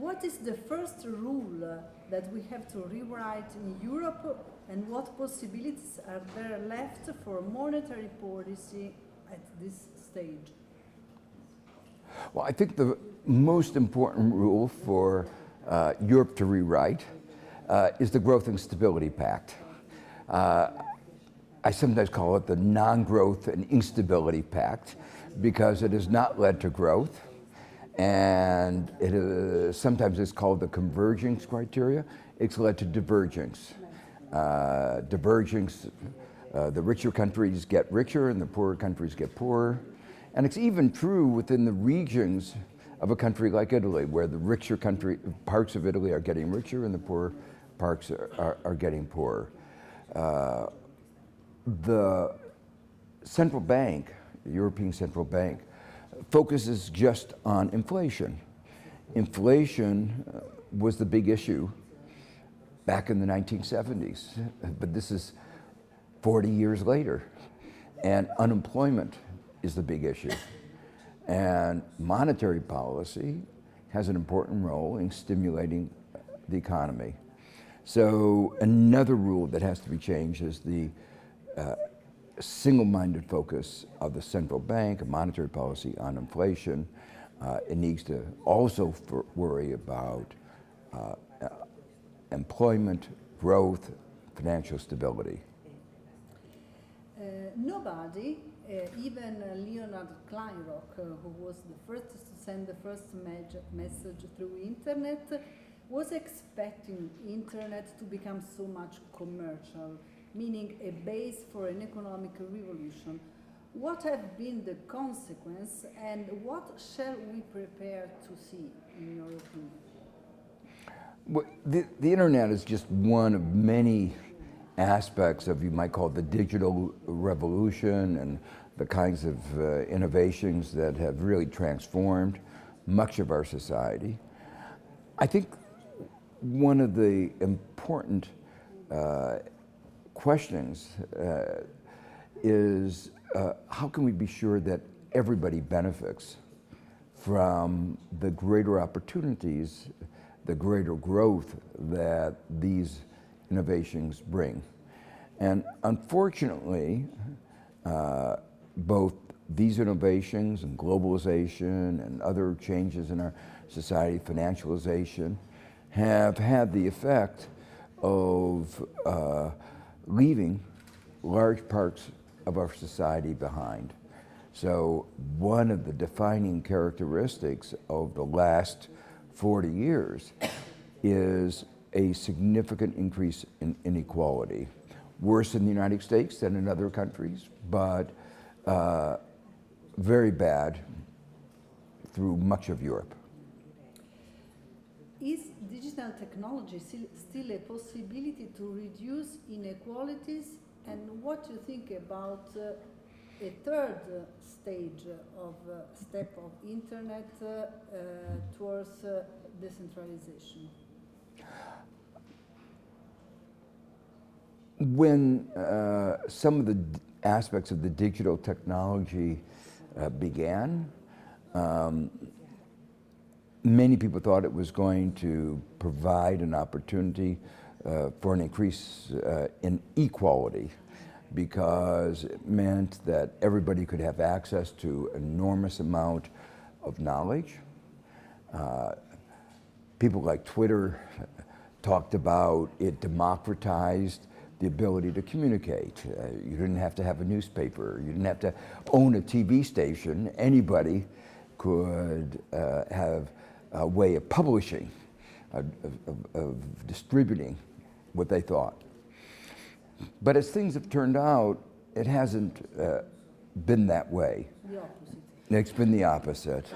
What is the first rule that we have to rewrite in Europe, and what possibilities are there left for monetary policy at this stage? Well, I think the most important rule for Europe to rewrite is the Growth and Stability Pact. I sometimes call it the non-growth and instability pact because it has not led to growth, and it is, sometimes it's called the convergence criteria. It's led to divergence. The richer countries get richer and the poorer countries get poorer. And it's even true within the regions of a country like Italy, where the richer parts of Italy are getting richer and the poorer parts are getting poorer. The central bank, the European Central Bank, focuses just on inflation. Inflation was the big issue back in the 1970s, but this is 40 years later, and unemployment is the big issue. And monetary policy has an important role in stimulating the economy. So another rule that has to be changed is the single-minded focus of the central bank and monetary policy on inflation. It needs to also worry about employment, growth, financial stability. Nobody, even Leonard Kleinrock, who was the first to send the first message through internet, was expecting internet to become so much commercial, meaning a base for an economic revolution. What have been the consequences, and what shall we prepare to see, in your opinion? Well, the internet is just one of many aspects of, you might call it, the digital revolution, and the kinds of innovations that have really transformed much of our society. I think one of the important questions is how can we be sure that everybody benefits from the greater opportunities, the greater growth that these innovations bring. And unfortunately, both these innovations and globalization and other changes in our society, financialization, have had the effect of leaving large parts of our society behind. So one of the defining characteristics of the last 40 years is a significant increase in inequality. Worse in the United States than in other countries, but very bad through much of Europe. Is digital technology still a possibility to reduce inequalities? And what do you think about a third step of internet towards decentralization? When some of the aspects of the digital technology began, many people thought it was going to provide an opportunity for an increase in equality, because it meant that everybody could have access to an enormous amount of knowledge. People like Twitter talked about it democratized the ability to communicate. You didn't have to have a newspaper. You didn't have to own a TV station. Anybody could have a way of publishing, of distributing what they thought. But as things have turned out, it hasn't been that way. The opposite. It's been the opposite.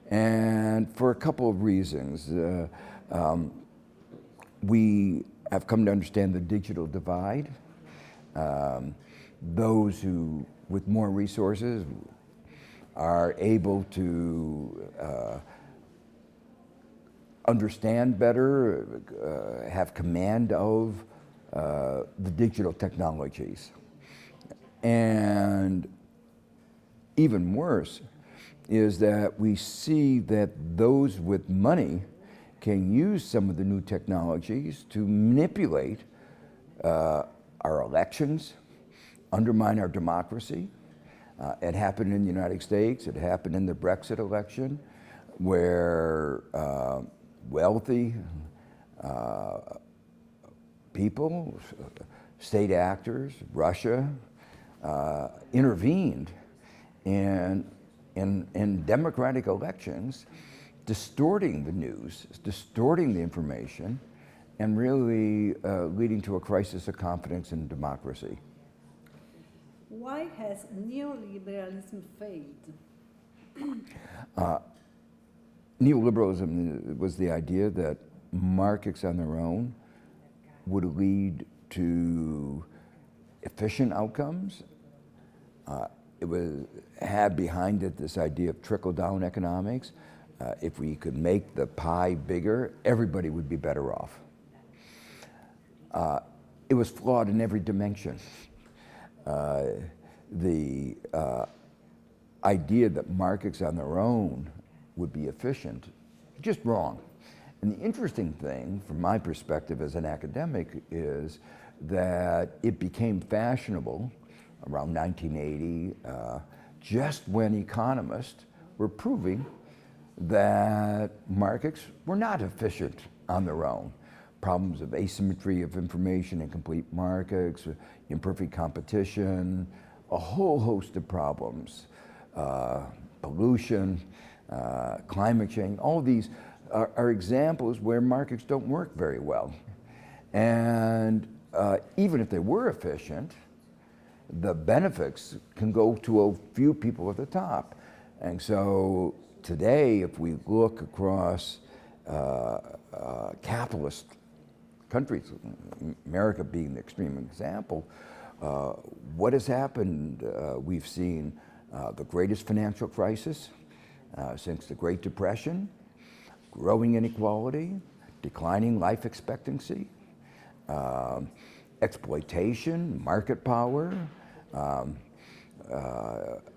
And for a couple of reasons. We have come to understand the digital divide. Those who, with more resources, are able to understand better, have command of the digital technologies. And even worse is that we see that those with money can use some of the new technologies to manipulate our elections, undermine our democracy. It happened in the United States, it happened in the Brexit election, where wealthy people, state actors, Russia, intervened in democratic elections, distorting the news, distorting the information, and really leading to a crisis of confidence in democracy. Why has neoliberalism failed? Neoliberalism was the idea that markets on their own would lead to efficient outcomes. Had behind it this idea of trickle-down economics. If we could make the pie bigger, everybody would be better off. It was flawed in every dimension. The idea that markets on their own would be efficient, just wrong. And the interesting thing, from my perspective as an academic, is that it became fashionable around 1980, just when economists were proving that markets were not efficient on their own. Problems of asymmetry of information in complete markets, imperfect competition, a whole host of problems, pollution, climate change, all of these are examples where markets don't work very well. And even if they were efficient, the benefits can go to a few people at the top. And so today, if we look across capitalist countries, America being the extreme example, what has happened? We've seen the greatest financial crisis since the Great Depression, growing inequality, declining life expectancy, exploitation, market power,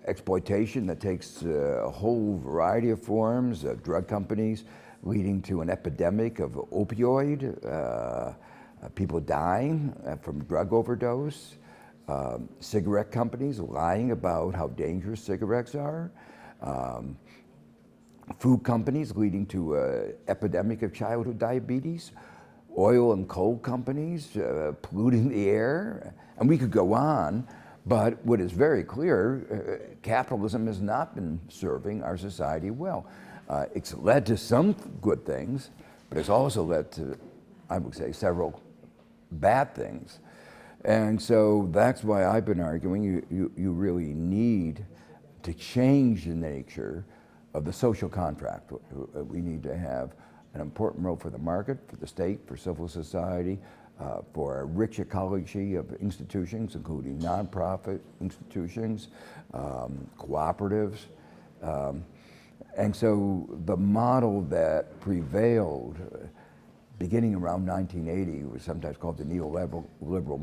exploitation that takes a whole variety of forms, drug companies leading to an epidemic of opioid, people dying from drug overdose, cigarette companies lying about how dangerous cigarettes are, food companies leading to an epidemic of childhood diabetes, oil and coal companies polluting the air, and we could go on, but what is very clear, capitalism has not been serving our society well. It's led to some good things, but it's also led to, I would say, several bad things. And so that's why I've been arguing you really need to change the nature of the social contract. We need to have an important role for the market, for the state, for civil society, for a rich ecology of institutions, including nonprofit institutions, cooperatives. And so the model that prevailed beginning around 1980 was sometimes called the neoliberal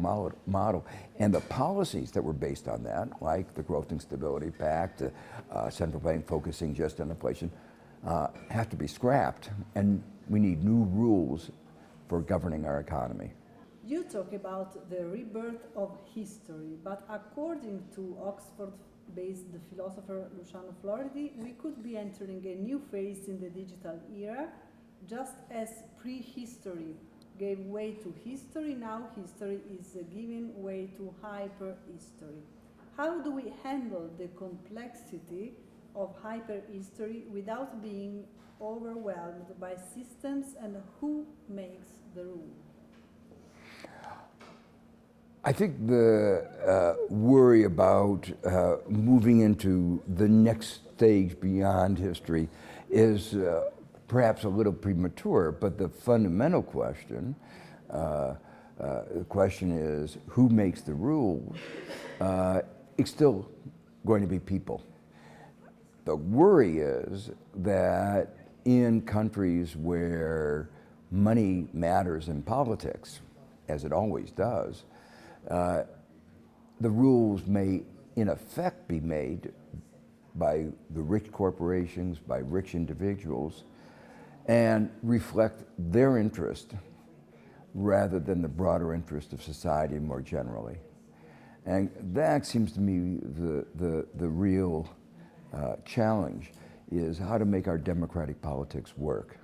model. And the policies that were based on that, like the Growth and Stability Pact, central bank focusing just on inflation, have to be scrapped. And we need new rules for governing our economy. You talk about the rebirth of history, but according to Oxford-based philosopher Luciano Floridi, we could be entering a new phase in the digital era. Just as prehistory gave way to history, now history is giving way to hyperhistory. How do we handle the complexity of hyperhistory without being overwhelmed by systems, and who makes the rule? I think the worry about moving into the next stage beyond history is perhaps a little premature, but the fundamental question, the question is who makes the rules? It's still going to be people. The worry is that in countries where money matters in politics, as it always does, the rules may in effect be made by the rich corporations, by rich individuals, and reflect their interest rather than the broader interest of society more generally. And that seems to me the real challenge, is how to make our democratic politics work.